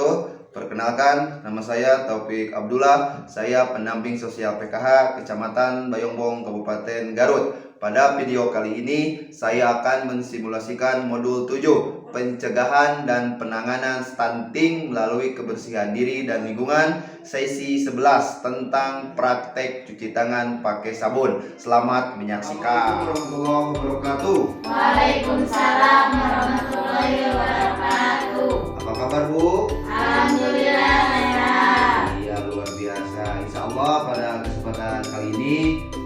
wabarakatuh. Perkenalkan, nama saya Taufik Abdullah. Saya pendamping sosial PKH Kecamatan Bayongbong, Kabupaten Garut. Pada video kali ini, saya akan mensimulasikan modul 7, pencegahan dan penanganan stunting melalui kebersihan diri dan lingkungan, sesi 11 tentang praktek cuci tangan pakai sabun. Selamat menyaksikan. Assalamualaikum warahmatullahi wabarakatuh. Waalaikumsalam warahmatullahi wabarakatuh. Apa kabar, Bu? Alhamdulillah sehat. Iya, luar biasa. Insya Allah pada kesempatan kali ini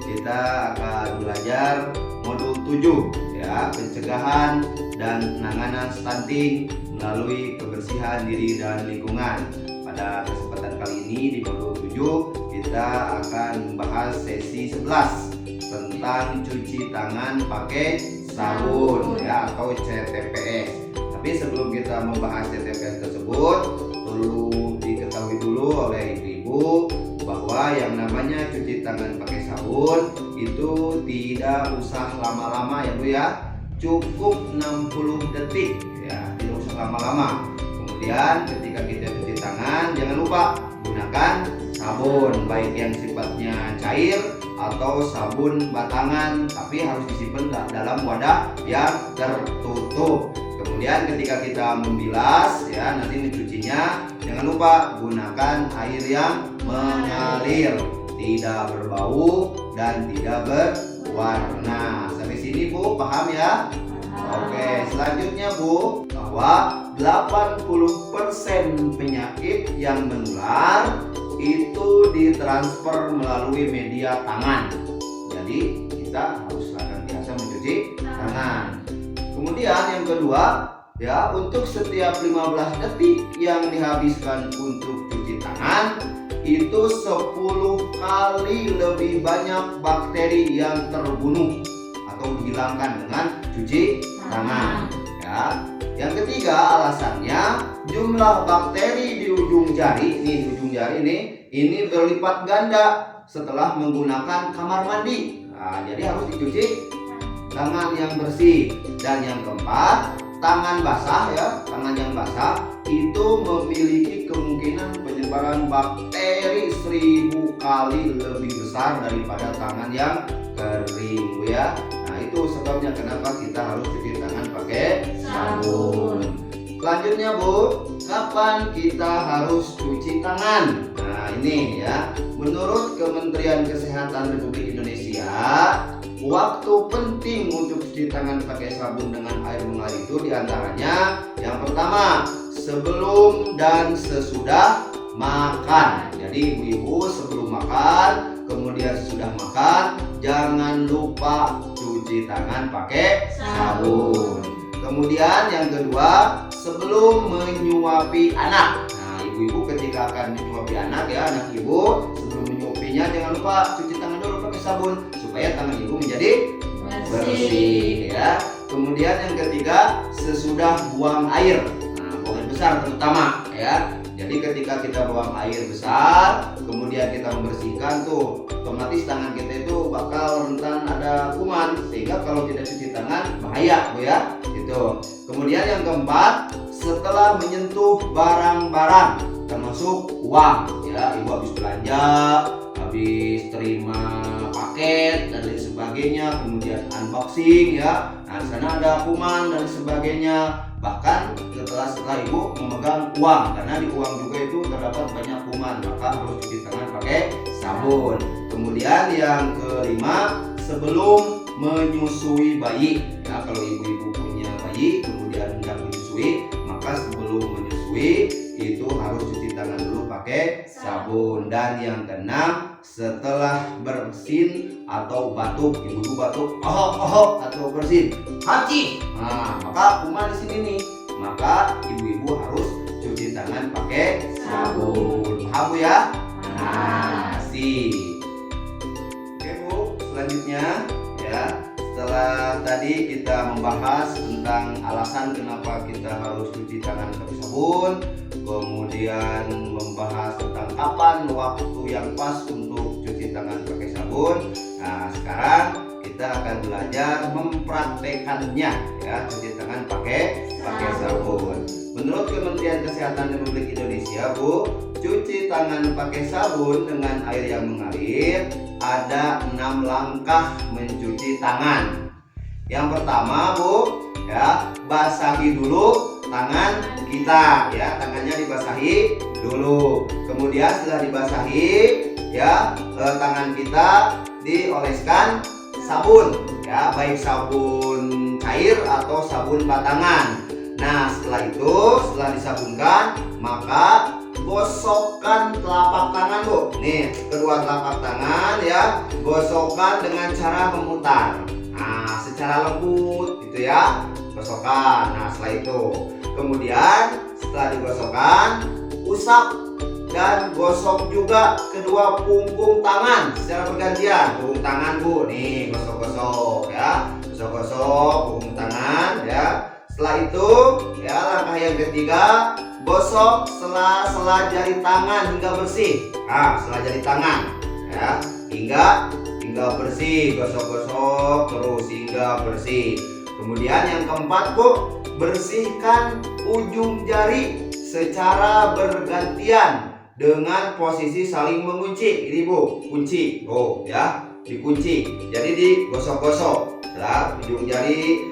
kita akan belajar modul 7, ya, pencegahan dan penanganan stunting melalui kebersihan diri dan lingkungan. Pada kesempatan kali ini di modul 7 kita akan membahas sesi 11 tentang cuci tangan pakai sabun, ya, atau CTPS. Tapi sebelum kita membahas CTPS tersebut, perlu diketahui dulu oleh ibu-ibu bahwa yang namanya cuci tangan pakai sabun itu tidak usah lama-lama, ya Bu, ya. Cukup 60 detik, ya, tidak usah lama-lama. Kemudian ketika kita cuci tangan, jangan lupa gunakan sabun, baik yang sifatnya cair atau sabun batangan, tapi harus disimpan dalam wadah yang tertutup. Kemudian ketika kita membilas, ya, nanti mencucinya, jangan lupa gunakan air yang mengalir, tidak berbau dan tidak berwarna. Sampai sini, Bu, paham ya? Oke, selanjutnya, Bu, bahwa 80% penyakit yang menular itu ditransfer melalui media tangan. Jadi kita harus biasa mencuci tangan. Kemudian yang kedua, ya, untuk setiap 15 detik yang dihabiskan untuk cuci tangan, itu 10 kali lebih banyak bakteri yang terbunuh atau dihilangkan dengan cuci tangan, ya. Yang ketiga, alasannya jumlah bakteri di ujung jari ini berlipat ganda setelah menggunakan kamar mandi. Nah, jadi harus dicuci tangan yang bersih. Dan yang keempat, tangan basah, ya, tangan yang basah itu memiliki kemungkinan penyebaran bakteri 1000 kali lebih besar daripada tangan yang kering, Bu, ya. Nah, itu sebabnya kenapa kita harus cuci tangan pakai sabun. Selanjutnya, Bu, kapan kita harus cuci tangan? Nah, ini, ya, menurut Kementerian Kesehatan Republik Indonesia, waktu penting untuk cuci tangan pakai sabun dengan air mengalir itu diantaranya yang pertama, sebelum dan sesudah makan. Jadi ibu-ibu sebelum makan, kemudian sesudah makan, jangan lupa cuci tangan pakai sabun. Kemudian yang kedua, sebelum menyuapi anak. Nah, ibu-ibu ketika akan menyuapi anak, ya, anak ibu, sebelum menyuapinya jangan lupa cuci tangan dulu pakai sabun supaya tangan ibu menjadi bersih, ya. Kemudian yang ketiga, sesudah buang air. Nah, buang air besar terutama, ya. Jadi ketika kita buang air besar, kemudian kita membersihkan tuh, otomatis tangan kita itu bakal rentan ada kuman, sehingga kalau tidak cuci tangan bahaya, Bu, ya. Gitu. Kemudian yang keempat, setelah menyentuh barang-barang termasuk uang, ya, ibu habis belanja, habis terima paket dan lain sebagainya, kemudian unboxing, ya. Nah, di sana ada kuman dan sebagainya. Bahkan setelah ibu memegang uang, karena di uang juga itu terdapat banyak kuman, maka harus cuci tangan pakai sabun. Kemudian yang kelima, sebelum menyusui bayi, ya, kalau ibu-ibu punya bayi kemudian hendak menyusui, maka sebelum menyusui itu harus cuci tangan dulu pakai sabun. Dan yang keenam, setelah bersin atau batuk, ibu-ibu batuk, atau bersin, haji, nah, maka kuman di sini nih, maka ibu-ibu harus cuci tangan pakai sabun. Paham, Bu, ya? Nah, sip. Oke, Bu, selanjutnya, ya, setelah tadi kita membahas tentang alasan kenapa kita harus cuci tangan pakai sabun, kemudian membahas tentang kapan waktu yang pas untuk cuci tangan pakai sabun. Nah, sekarang kita kita akan belajar mempraktekannya ya, cuci tangan pakai sabun. Menurut Kementerian Kesehatan Republik Indonesia, Bu, cuci tangan pakai sabun dengan air yang mengalir ada 6 langkah mencuci tangan. Yang pertama, Bu, ya, basahi dulu tangan kita ya, tangannya dibasahi dulu. Kemudian setelah dibasahi ya, tangan kita dioleskan sabun ya, baik sabun cair atau sabun batangan. Nah, setelah itu, setelah disabunkan, maka gosokkan telapak tangan, Bu. Nih, kedua telapak tangan ya, gosokkan dengan cara memutar. Nah, secara lembut gitu ya, gosokkan. Nah, setelah itu, kemudian setelah digosokkan, usap dan gosok juga kedua punggung tangan secara bergantian. Punggung tangan, Bu, nih gosok-gosok ya, gosok-gosok punggung tangan ya. Setelah itu ya, langkah yang ketiga, gosok sela-sela jari tangan hingga bersih. Nah, sela jari tangan ya, hingga bersih, gosok-gosok terus hingga bersih. Kemudian yang keempat, Bu, bersihkan ujung jari secara bergantian dengan posisi saling mengunci. Ini, Bu, kunci. Oh ya, dikunci. Jadi digosok-gosok setelah ujung jari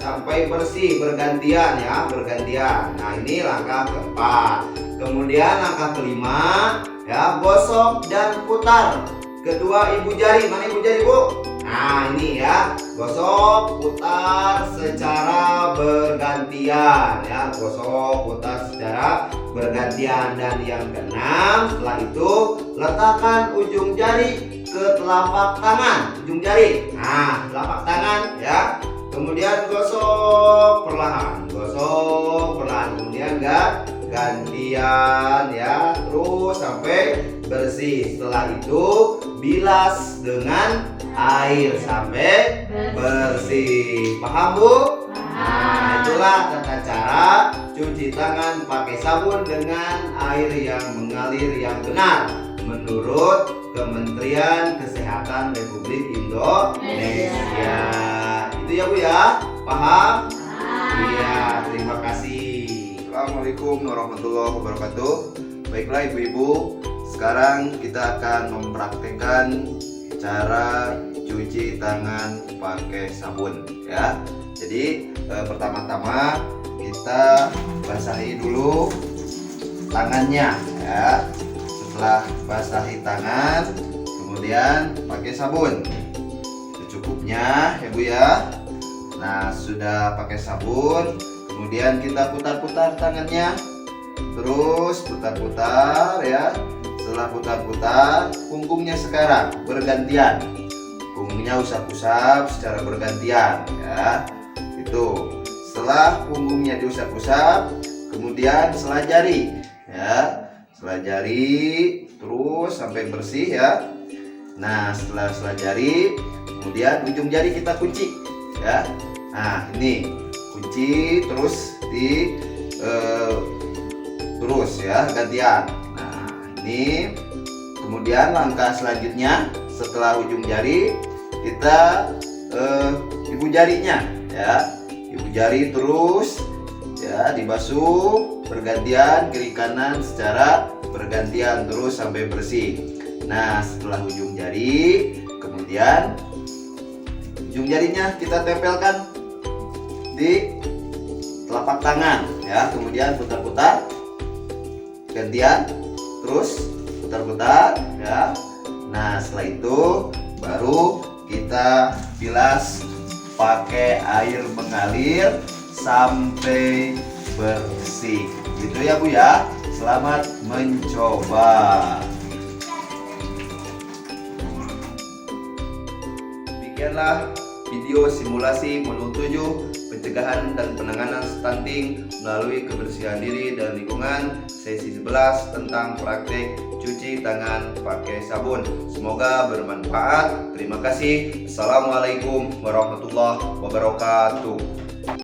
sampai bersih bergantian ya, bergantian. Nah, ini langkah keempat. Kemudian langkah kelima ya, gosok dan putar kedua ibu jari. Mana ibu jari, Bu? Nah, ini ya, gosok putar secara bergantian ya, gosok putar secara bergantian. Dan yang keenam, setelah itu letakkan ujung jari ke telapak tangan, ujung jari. Nah, telapak tangan ya. Kemudian gosok perlahan, kemudian gantian ya, terus sampai bersih. Setelah itu bilas dengan air sampai bersih. Paham, Bu? Nah, itulah tata cara cuci tangan pakai sabun dengan air yang mengalir yang benar menurut Kementerian Kesehatan Republik Indonesia. Itu ya, Bu ya. Paham? Iya, terima kasih. Assalamualaikum warahmatullahi wabarakatuh. Baiklah Ibu-ibu, sekarang kita akan mempraktekkan cara cuci tangan pakai sabun ya. Jadi pertama-tama kita basahi dulu tangannya ya. Setelah basahi tangan, kemudian pakai sabun secukupnya ya, Bu ya. Nah, sudah pakai sabun, kemudian kita putar-putar tangannya, terus putar-putar ya. Setelah putar-putar, punggungnya sekarang bergantian, punggungnya usap-usap secara bergantian ya. Itu setelah punggungnya diusap-usap, kemudian sela jari ya, sela jari terus sampai bersih ya. Nah, setelah sela jari, kemudian ujung jari kita kunci ya. Nah, ini kunci terus terus ya, gantian. Nah, ini kemudian langkah selanjutnya setelah ujung jari kita ibu jarinya ya, ibu jari terus ya, dibasuh bergantian kiri kanan secara bergantian terus sampai bersih. Nah, setelah ujung jari, kemudian ujung jarinya kita tempelkan di telapak tangan ya, kemudian putar-putar gantian terus putar-putar ya. Nah, setelah itu baru kita bilas pakai air mengalir sampai bersih. Gitu ya, Bu ya. Selamat mencoba. Demikianlah video simulasi modul 7 pencegahan dan penanganan stunting melalui kebersihan diri dan lingkungan sesi 11 tentang praktik cuci tangan pakai sabun. Semoga bermanfaat. Terima kasih. Assalamualaikum warahmatullahi wabarakatuh.